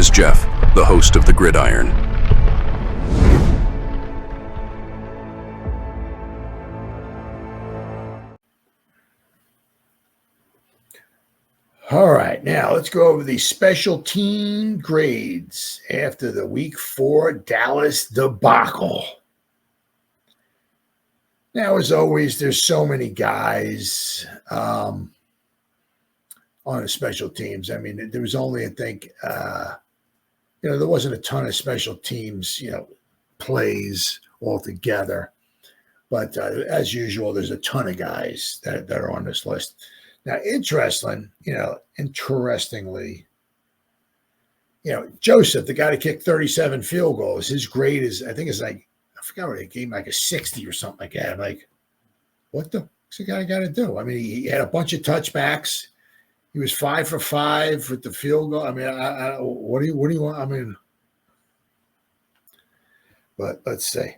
is Jeff, the host of the Gridiron. All right, now let's go over the special team grades after the Week 4 Dallas debacle. Now, as always, there's so many guys on the special teams. I mean, there was only, I think, there wasn't a ton of special teams, plays altogether. But as usual, there's a ton of guys that are on this list. Now, interestingly, Joseph, the guy that kicked 37 field goals, his grade is, I think it's like, I forgot what he gave him, like a 60 or something like that. I'm like, what the fuck's the guy got to do? I mean, he had a bunch of touchbacks. He was 5 for 5 with the field goal. I mean, what do you want? I mean, but let's see.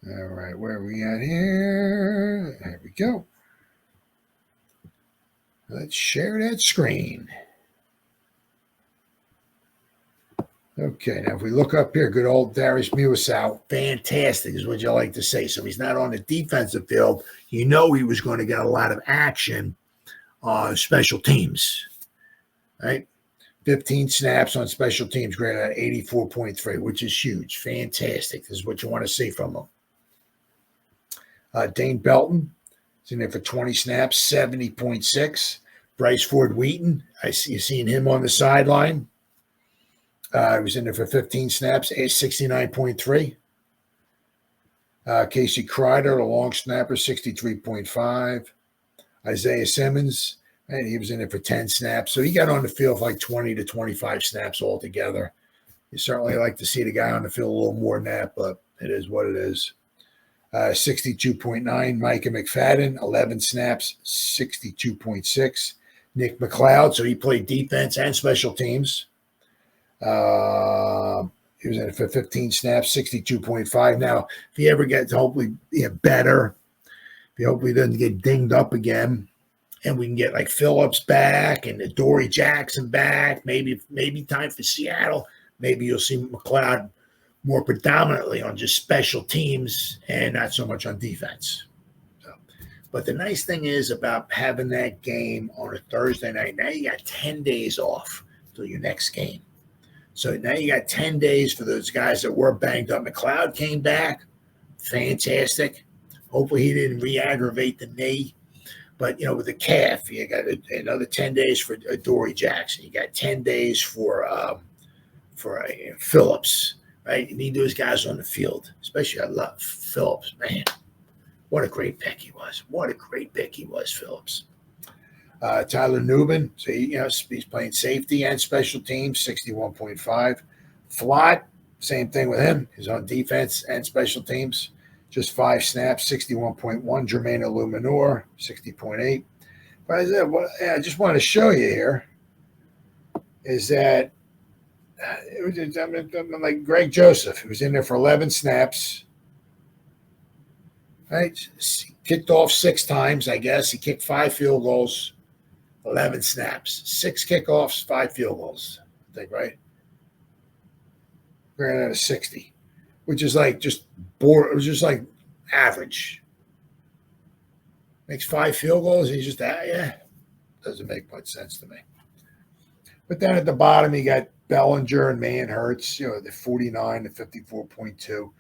All right, where are we at here? There we go. Let's share that screen. Okay, now if we look up here, good old Darius Muasau, fantastic is what you like to say. So he's not on the defensive field. He was going to get a lot of action on special teams, right? 15 snaps on special teams, graded at 84.3, which is huge. Fantastic. This is what you want to see from him. Dane Belton, he's in there for 20 snaps, 70.6. Bryce Ford Wheaton, you seen him on the sideline. He was in there for 15 snaps, 69.3. Casey Kreider, the long snapper, 63.5. Isaiah Simmons, and he was in there for 10 snaps. So he got on the field for like 20 to 25 snaps altogether. You certainly like to see the guy on the field a little more than that, but it is what it is. 62.9, Micah McFadden, 11 snaps, 62.6. Nick McLeod, so he played defense and special teams. He was in it for 15 snaps, 62.5. Now, if he ever gets hopefully better, if he hopefully doesn't get dinged up again, and we can get like Phillips back and Adoree Jackson back, maybe time for Seattle. Maybe you'll see McLeod more predominantly on just special teams and not so much on defense. But the nice thing is about having that game on a Thursday night, now you got 10 days off till your next game. So now you got 10 days for those guys that were banged up. McLeod came back. Fantastic. Hopefully he didn't re-aggravate the knee. But, with the calf, you got another 10 days for Adoree Jackson. You got 10 days for Phillips. Right? You need those guys on the field, especially I love Phillips. Man, what a great pick he was. What a great pick he was, Phillips. Tyler Newman, so he's playing safety and special teams, 61.5. Flott, same thing with him. He's on defense and special teams, just 5 snaps, 61.1. Jermaine Illuminor, 60.8. But what I just want to show you here is that I'm like Greg Joseph, who was in there for 11 snaps, right? He kicked off 6 times, I guess. He kicked 5 field goals, 11 snaps, 6 kickoffs, 5 field goals, I think, right? Ran out of 60, which is like just bored. It was just like average. Makes 5 field goals. He's just doesn't make much sense to me. But then at the bottom, you got Bellinger and Manhurts, the 49 to 54.2.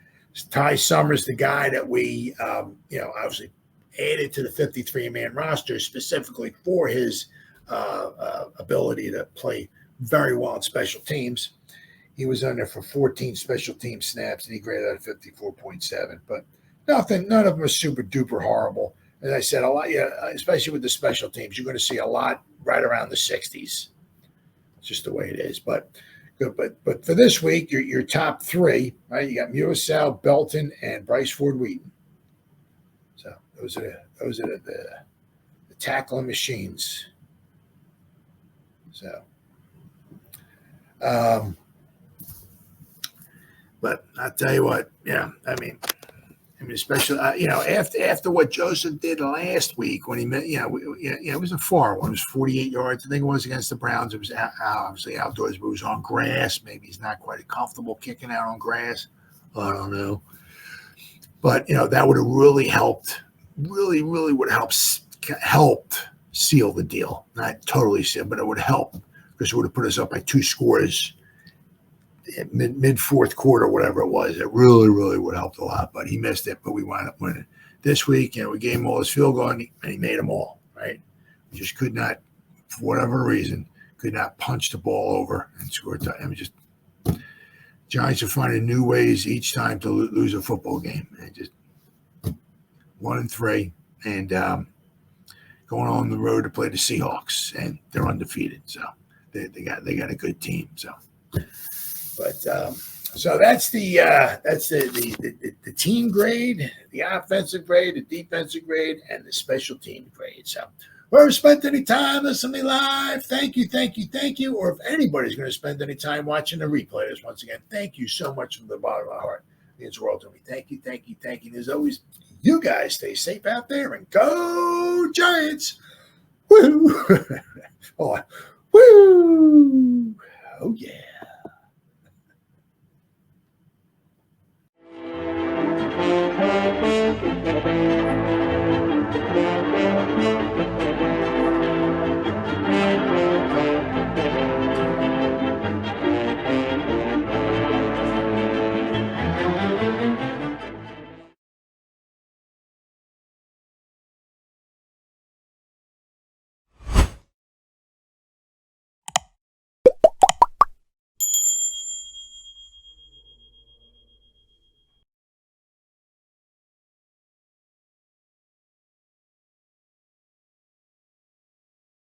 Ty Summers, the guy that we, obviously added to the 53-man roster specifically for his ability to play very well in special teams. He was on there for 14 special team snaps, and he graded out at 54.7. But none of them are super duper horrible. As I said, a lot, especially with the special teams, you're going to see a lot right around the 60s. It's just the way it is. But good. But for this week, your top 3, right? You got Muasau, Belton, and Bryce Ford Wheaton. So those are the tackling machines. So, but I'll tell you what, I mean, I mean, especially after what Joseph did last week when he met, it was a far one. It was 48 yards. I think it was against the Browns. It was obviously outdoors, but it was on grass. Maybe he's not quite comfortable kicking out on grass. I don't know. But that would have really helped. Really would have helped seal the deal. Not totally seal, but it would help because it would have put us up by 2 scores. Mid fourth quarter, whatever it was, it really would have helped a lot. But he missed it. But we wound up winning this week. We gave him all his field goal, and he made them all. Right? We just could not, for whatever reason, punch the ball over and score a touchdown. Just Giants are finding new ways each time to lose a football game. And just 1-3, and going on the road to play the Seahawks, and they're undefeated. So they got a good team. So. But so that's the team grade, the offensive grade, the defensive grade, and the special team grade. So whoever spent any time listening to me live, thank you. Or if anybody's going to spend any time watching the replay, this once again, thank you so much from the bottom of my heart. It means the world to me. Thank you. And as always, you guys stay safe out there and go Giants. Woo! Hold on. Woo! Oh yeah.